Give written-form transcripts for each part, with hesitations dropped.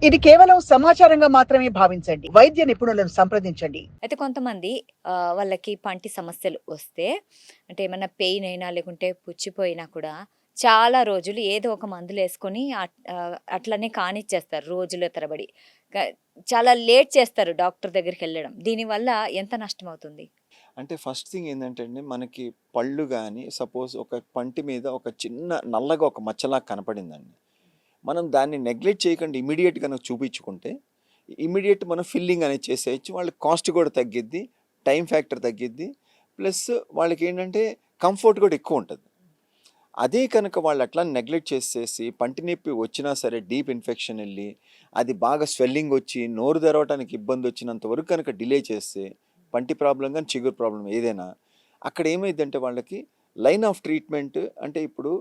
ఇది కేవలం సమాచారంగా మాత్రమే భావించండి. వైద్య నిపుణులను సంప్రదించండి. అయితే కొంతమంది వాళ్ళకి పంటి సమస్యలు వస్తే అంటే ఏమన్నా పెయిన్ అయినా లేకుంటే పుచ్చిపోయినా కూడా చాలా రోజులు ఏదో ఒక మందులేసుకొని అట్లనే కానిచ్చేస్తారు రోజుల తరబడి. క చాలా లేట్ చేస్తారు డాక్టర్ దగ్గరికెళ్ళడం. దీనివల్ల ఎంత నష్టమవుతుంది? అంటే ఫస్ట్ థింగ్ ఏందంటే అండి, మనకి పళ్ళు గాని, సపోజ్ ఒక పంటి మీద ఒక చిన్న నల్లగా ఒక మచ్చలాగా కనపడిందండి. మనం దాన్ని నెగ్లెక్ట్ చేయకుండా ఇమ్మీడియేట్ గనక చూపించుకుంటే, ఇమ్మీడియేట్ మనం ఫిల్లింగ్ అనేది చేసేయొచ్చు. వాళ్ళకి కాస్ట్ కూడా తగ్గిద్ది, టైం ఫ్యాక్టర్ తగ్గిద్ది. ప్లస్ వాళ్ళకేంటంటే కంఫర్ట్ కూడా ఎక్కువుంటది. అదే కనుక వాళ్ళు అట్లా నెగ్లెక్ట్ చేసేసి పంటి నొప్పి వచ్చినా సరే డీప్ ఇన్ఫెక్షన్ వెళ్ళి అది బాగా స్వెల్లింగ్ వచ్చి నోరు తెరవడానికి ఇబ్బంది వచ్చినంత వరకు కనుక డిలే చేస్తే పంటి ప్రాబ్లం కానీ చిగురు ప్రాబ్లం ఏదైనా అక్కడ ఏమైందంటే వాళ్ళకి లైన్ ఆఫ్ ట్రీట్మెంట్ అంటే ఇప్పుడు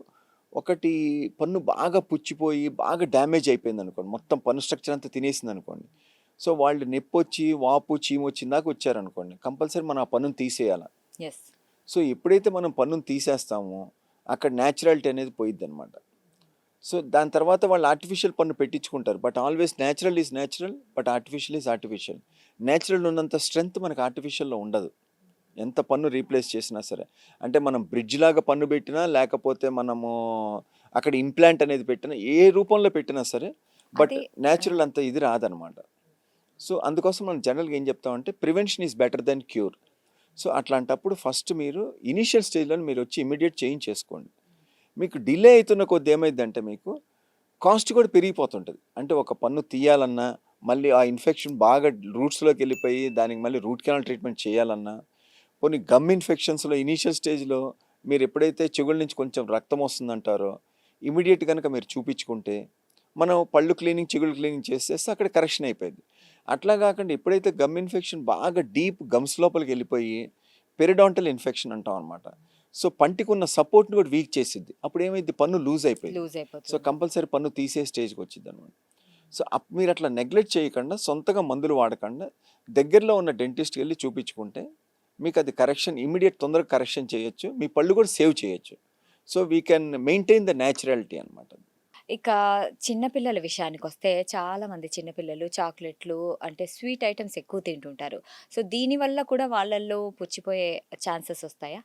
ఒకటి పన్ను బాగా పుచ్చిపోయి బాగా డ్యామేజ్ అయిపోయింది అనుకోండి, మొత్తం పన్ను స్ట్రక్చర్ అంతా తినేసింది అనుకోండి. సో వాళ్ళు నొప్పి వచ్చి వాపు చీము వచ్చిన దాకా వచ్చారనుకోండి, కంపల్సరీ మనం ఆ పన్నును తీసేయాలి. యెస్. సో ఎప్పుడైతే మనం పన్నును తీసేస్తామో అక్కడ న్యాచురాలిటీ అనేది పోయిద్ది అనమాట. సో దాని తర్వాత వాళ్ళు ఆర్టిఫిషియల్ పన్ను పెట్టించుకుంటారు. But always natural is natural, but artificial is artificial. Natural ఉన్నంత స్ట్రెంగ్త్ మనకు ఆర్టిఫిషియల్లో ఉండదు, ఎంత పన్ను రీప్లేస్ చేసినా సరే. అంటే మనం బ్రిడ్జ్ లాగా పన్ను పెట్టినా లేకపోతే మనము అక్కడ ఇంప్లాంట్ అనేది పెట్టినా ఏ రూపంలో పెట్టినా సరే, బట్ అది న్యాచురల్ అంత ఇది రాదనమాట. సో అందుకోసం మనం జనరల్గా ఏం చెప్తామంటే prevention is better than cure. So అట్లాంటప్పుడు ఫస్ట్ మీరు ఇనీషియల్ స్టేజ్లో మీరు వచ్చి ఇమీడియట్ చేంజ్ చేసుకోండి. మీకు డిలే అవుతున్న కొద్ది ఏమైందంటే మీకు కాస్ట్ కూడా పెరిగిపోతుంటుంది. అంటే ఒక పన్ను తీయాలన్నా మళ్ళీ ఆ ఇన్ఫెక్షన్ బాగా రూట్స్లోకి వెళ్ళిపోయి దానికి మళ్ళీ రూట్ కెనాల్ ట్రీట్మెంట్ చేయాలన్నా, కొన్ని గమ్ ఇన్ఫెక్షన్స్లో ఇనీషియల్ స్టేజ్లో మీరు ఎప్పుడైతే చెవుల నుంచి కొంచెం రక్తం వస్తుందంటారో ఇమీడియట్ కనుక మీరు చూపించుకుంటే మనం పళ్ళు క్లీనింగ్ చెవులు క్లీనింగ్ చేసేస్తే అక్కడ కరెక్షన్ అయిపోయింది. అట్లా కాకుండా ఎప్పుడైతే గమ్ ఇన్ఫెక్షన్ బాగా డీప్ గమ్స్ లోపలికి వెళ్ళిపోయి పెరిడాంటల్ ఇన్ఫెక్షన్ అంటాం అనమాట. సో పంటికి ఉన్న సపోర్ట్ని కూడా వీక్ చేసిద్ది. అప్పుడు ఏమైంది, పన్ను లూజ్ అయిపోయింది. లూజ్ సో అయిపోతుంది. కంపల్సరీ పన్ను తీసే స్టేజ్కి వచ్చింది అనమాట. సో మీరు అట్లా నెగ్లెక్ట్ చేయకుండా సొంతగా మందులు వాడకుండా దగ్గరలో ఉన్న డెంటిస్ట్కి వెళ్ళి చూపించుకుంటే మీకు అది కరెక్షన్ ఇమీడియట్ తొందరగా కరెక్షన్ చేయొచ్చు, మీ పళ్ళు కూడా సేవ్ చేయొచ్చు. So we can maintain the naturality అనమాట. ఇక చిన్న పిల్లల విషయానికొస్తే చాలామంది చిన్న పిల్లలు చాక్లెట్‌లు అంటే స్వీట్ ఐటెమ్స్ ఎక్కువ తింటుంటారు. సో దీనివల్ల కూడా వాళ్ళల్లో పుచ్చిపోయే ఛాన్సెస్ ఒస్తాయా?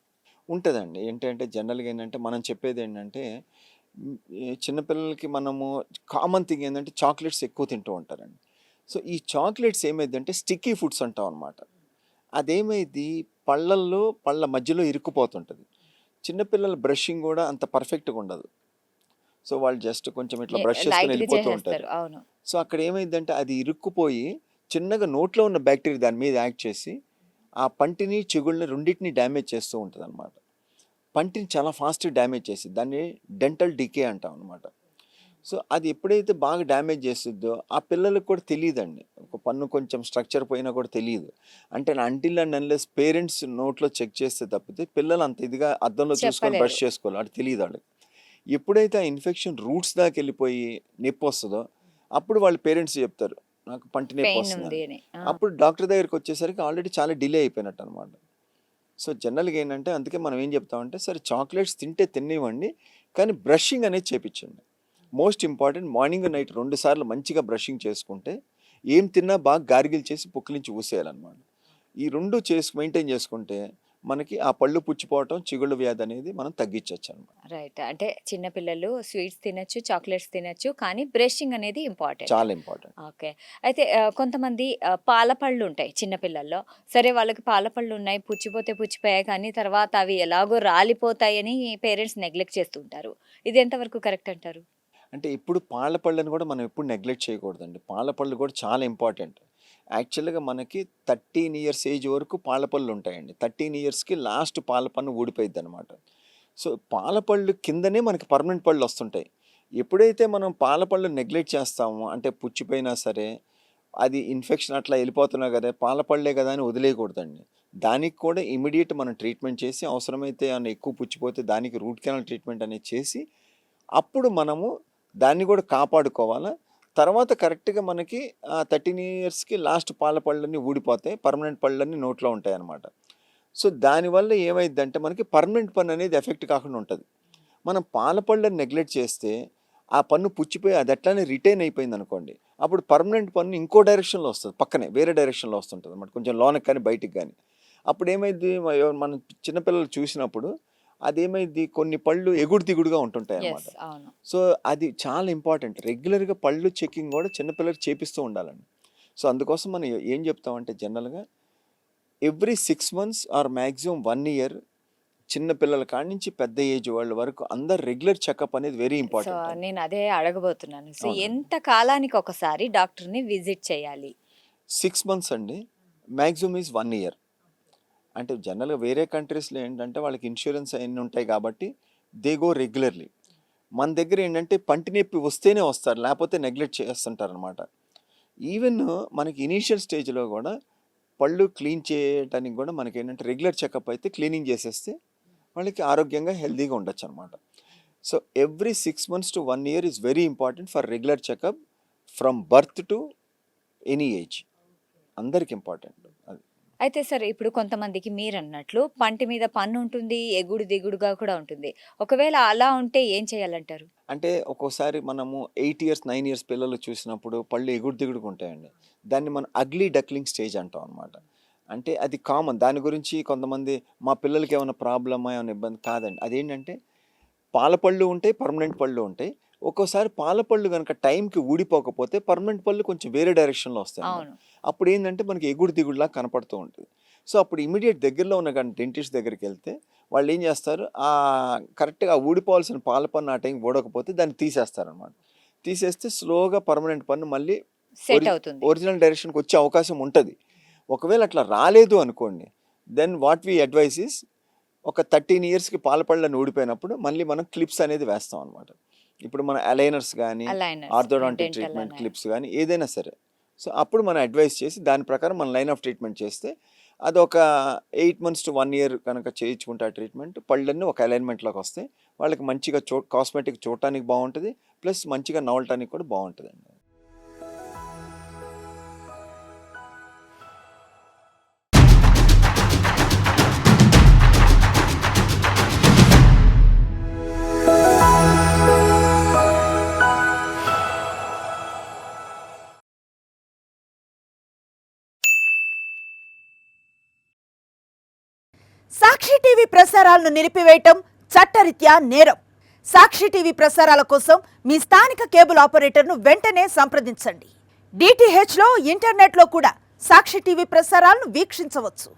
ఉంటుందండి. ఏంటంటే జనరల్‌గా ఏంటంటే మనం చెప్పేది ఏంటంటే ఈ చిన్నపిల్లలకి మనము కామన్ థింగ్ ఏంటంటే చాక్లెట్స్ ఎక్కువ తింటూ ఉంటారండి. సో ఈ చాక్లెట్స్ ఏమైద్దంటే స్టిక్కీ ఫుడ్స్ అంటాం అనమాట. అదేమైద్ది పళ్ళ మధ్యలో ఇరుక్కుపోతుంటది. చిన్నపిల్లల బ్రషింగ్ కూడా అంత పర్ఫెక్ట్‌గా ఉండదు. సో వాళ్ళు జస్ట్ కొంచెం ఇట్లా బ్రష్ చేసుకొని లైట్‌గా వెళ్ళిపోతూ ఉంటారు. చేసేస్తారు. అవును. సో అక్కడ ఏమైందంటే అది ఇరుక్కుపోయి చిన్నగా నోట్లో ఉన్న బ్యాక్టీరియా దాని మీద యాక్ట్ చేసి ఆ పంటిని చిగుళ్ళని రెండింటిని డ్యామేజ్ చేస్తూ ఉంటుంది అనమాట. పంటిని చాలా ఫాస్ట్ డ్యామేజ్ చేసిద్ది. దాన్ని డెంటల్ డికే అంటాం అనమాట. సో అది ఎప్పుడైతే బాగా డ్యామేజ్ చేసిద్దో ఆ పిల్లలకు కూడా తెలియదండి, ఒక పన్ను కొంచెం స్ట్రక్చర్ పోయినా కూడా తెలియదు. అంటే అంటిల్ అండ్ అన్లెస్ పేరెంట్స్ నోట్లో చెక్ చేస్తే తప్పితే పిల్లలు అంత ఇదిగా అద్దంలో చూసుకొని చెప్పలేరు. బ్రష్ చేసుకోవాలి, అది తెలియదు వాళ్ళకి. ఎప్పుడైతే ఆ ఇన్ఫెక్షన్ రూట్స్ దాకా వెళ్ళిపోయి నొప్పి వస్తుందో అప్పుడు వాళ్ళ పేరెంట్స్ చెప్తారు నాకు పంటి నొప్పి పెయిన్ ఉంది వస్తుందని. అని. ఆ! అప్పుడు డాక్టర్ దగ్గరికి వచ్చేసరికి ఆల్రెడీ చాలా డిలే అయిపోయినట్టు అనమాట. సో జనరల్గా ఏంటంటే అందుకే మనం ఏం చెప్తామంటే సరే చాక్లెట్స్ తింటే తినివ్వండి, కానీ బ్రషింగ్ అనేది చేపించండి. మోస్ట్ ఇంపార్టెంట్ మార్నింగ్ నైట్ 2 సార్లు మంచిగా బ్రషింగ్ చేసుకుంటే ఏం తిన్నా బాగా గార్గిల్ చేసి పుక్కిలించి ఊసేయాలన్నమాట. ఈ 2 మెయింటైన్ చేసుకుంటే మనకి ఆ పళ్ళు పుచ్చిపోవటం చిగుళ్ళ వ్యాధి అనేది మనం తగ్గించవచ్చు అనమాట. రైట్. అంటే చిన్న పిల్లలు స్వీట్స్ తినొచ్చు, చాక్లెట్స్ తినొచ్చు. కానీ బ్రషింగ్ అనేది ఇంపార్టెంట్. చాలా ఇంపార్టెంట్. ఓకే. అయితే కొంతమంది పాల పళ్ళుంటాయి చిన్న పిల్లల్లో. సరే వాళ్ళకి పాల పళ్ళున్నాయి, పుచ్చిపోతే పుచ్చిపోయాయి కానీ తర్వాత అవి ఎలాగో రాలిపోతాయని పేరెంట్స్ నెగ్లెక్ట్ చేస్తూ ఉంటారు. ఇది ఎంతవరకు కరెక్ట్ అంటారు? అంటే ఇప్పుడు పాల పళ్ళని కూడా మనం ఎప్పుడు నెగ్లెక్ట్ చేయకూడదండి. పాల పళ్ళు కూడా చాలా ఇంపార్టెంట్. యాక్చువల్‌గా మనకి 13 ఇయర్స్ ఏజ్ వరకు పాల పళ్ళు ఉంటాయండి. 13 ఇయర్స్‌కి లాస్ట్ పాల పన్ను ఊడిపోయిద్దనమాట. సో పాల పళ్ళు కిందనే మనకి పర్మనెంట్ పళ్ళు వస్తుంటాయి. ఎప్పుడైతే మనం పాల పళ్ళు నెగ్లెక్ట్ చేస్తామో అంటే పుచ్చిపోయినా సరే అది ఇన్ఫెక్షన్ అట్లా వెళ్ళిపోతున్నా కదా పాల పళ్ళే కదా అని వదిలేయకూడదండి. దానికి కూడా ఇమ్మీడియేట్ మనం ట్రీట్మెంట్ చేసి అవసరమైతే ఏమన్నా ఎక్కువ పుచ్చిపోతే దానికి రూట్ కెనాల్ ట్రీట్మెంట్ అనేది చేసి అప్పుడు మనము దాన్ని కూడా కాపాడుకోవాలా. తర్వాత కరెక్ట్‌గా మనకి 13 ఇయర్స్‌కి లాస్ట్ పాల పళ్ళన్నీ ఊడిపోతాయి, పర్మనెంట్ పళ్ళన్నీ నోట్లో ఉంటాయన్నమాట. సో దానివల్ల ఏమైద్దంటే మనకి పర్మనెంట్ పన్ను అనేది ఎఫెక్ట్ కాకుండా ఉంటది. మనం పాల పళ్ళని నెగ్లెక్ట్ చేస్తే ఆ పన్ను పుచ్చిపోయి అది అట్లానే రిటైన్ అయిపోయిందనుకోండి, అప్పుడు పర్మనెంట్ పన్ను ఇంకో డైరెక్షన్లో వస్తుంది, పక్కనే వేరే డైరెక్షన్లో వస్తుంటుంది అన్నమాట, కొంచెం లోనకి కానీ బయటికి కానీ. అప్పుడు ఏమైంది, మనం చిన్నపిల్లలు చూసినప్పుడు అదేమైంది, కొన్ని పళ్ళు ఎగుడు దిగుడుగా ఉంటుంటాయి అన్నమాట. అవును. సో అది చాలా ఇంపార్టెంట్. రెగ్యులర్గా పళ్ళు చెకింగ్ కూడా చిన్నపిల్లలకి చేపిస్తూ ఉండాలండి. సో అందుకోసం మనం ఏం చెప్తామంటే జనరల్గా every 6 months or maximum 1 year చిన్న పిల్లల కాడి నుంచి పెద్ద ఏజ్ వాళ్ళ వరకు అందరు రెగ్యులర్ చెకప్ అనేది వెరీ సో ఇంపార్టెంట్. నేను అదే అడగబోతున్నాను. సో అవునండి. ఎంత కాలానికి ఒకసారి డాక్టర్ని విజిట్ చేయాలి? 6 months అండి, మ్యాక్సిమం ఈజ్ 1 year. అంటే జనరల్గా వేరే కంట్రీస్లో ఏంటంటే వాళ్ళకి ఇన్సూరెన్స్ అన్నీ ఉంటాయి కాబట్టి దే గో రెగ్యులర్లీ. మన దగ్గర ఏంటంటే పంటి నొప్పి వస్తేనే వస్తారు, లేకపోతే నెగ్లెక్ట్ చేస్తుంటారు అనమాట. ఈవెన్ మనకి ఇనీషియల్ స్టేజ్లో కూడా పళ్ళు క్లీన్ చేయడానికి కూడా మనకి ఏంటంటే రెగ్యులర్ చెకప్ అయితే క్లీనింగ్ చేసేస్తే వాళ్ళకి ఆరోగ్యంగా హెల్తీగా ఉండొచ్చు అనమాట. So every 6 months to 1 year is very important for regular checkup from birth to any age, అందరికి ఇంపార్టెంట్ అది. అయితే సరే, ఇప్పుడు కొంతమందికి మీరు అన్నట్లు పంటి మీద పన్ను ఉంటుంది, ఎగుడు దిగుడుగా కూడా ఉంటుంది. ఒకవేళ అలా ఉంటే ఏం చేయాలంటారు? అంటే ఒక్కోసారి మనము 8 years 9 years పిల్లలు చూసినప్పుడు పళ్ళు ఎగుడు దిగుడుగా ఉంటాయండి. దాన్ని మనం అగ్లీ డక్లింగ్ స్టేజ్ అంటాం అనమాట. అంటే అది కామన్. దాని గురించి కొంతమంది మా పిల్లలకి ఏమైనా ప్రాబ్లమా ఏమైనా ఇబ్బంది కాదండి. అదేంటంటే పాల పళ్ళు ఉంటాయి, పర్మనెంట్ పళ్ళు ఉంటాయి. ఒక్కోసారి పాల పళ్ళు కనుక టైంకి ఊడిపోకపోతే పర్మనెంట్ పళ్ళు కొంచెం వేరే డైరెక్షన్లో వస్తాయి అన్నమాట. అవును. అప్పుడు ఏంటంటే మనకి ఎగుడు దిగుడులా కనపడుతూ ఉంటుంది. సో అప్పుడు ఇమీడియట్ దగ్గరలో ఉన్న కానీ డెంటిస్ట్ దగ్గరికి వెళ్తే వాళ్ళు ఏం చేస్తారు, కరెక్ట్గా ఊడిపోవాల్సిన పాల పన్ను ఆ టైంకి ఊడకపోతే దాన్ని తీసేస్తారనమాట. తీసేస్తే స్లోగా పర్మనెంట్ పన్ను మళ్ళీ సెట్ అవుతుంది. ఒరిజినల్ డైరెక్షన్కి వచ్చే అవకాశం ఉంటుంది. ఒకవేళ అట్లా రాలేదు అనుకోండి, then what we advise is ఒక 13 yearsకి పాల పళ్ళని ఊడిపోయినప్పుడు మళ్ళీ మనం క్లిప్స్ అనేది వేస్తాం అనమాట. ఇప్పుడు మన అలైనర్స్ కానీ ఆర్థోడాంటిక్ ట్రీట్మెంట్ క్లిప్స్ కానీ ఏదైనా సరే. సో అప్పుడు మనం అడ్వైస్ చేసి దాని ప్రకారం మన లైన్ ఆఫ్ ట్రీట్మెంట్ చేస్తే అదొక 8 months to 1 year కనుక చేయించుకుంటే ఆ ట్రీట్మెంట్ పళ్ళన్నీ ఒక అలైన్మెంట్లోకి వస్తే వాళ్ళకి మంచిగా కాస్మెటిక్ చూడటానికి బాగుంటుంది, ప్లస్ మంచిగా నవలటానికి కూడా బాగుంటుందండి. సాక్షి టీవీ ప్రసారాలను నిలిపివేయటం చట్టరీత్యా నేరం. సాక్షి టీవీ ప్రసారాల కోసం మీ స్థానిక కేబుల్ ఆపరేటర్ను వెంటనే సంప్రదించండి. DTHలో ఇంటర్నెట్లో కూడా సాక్షి టీవీ ప్రసారాలను వీక్షించవచ్చు.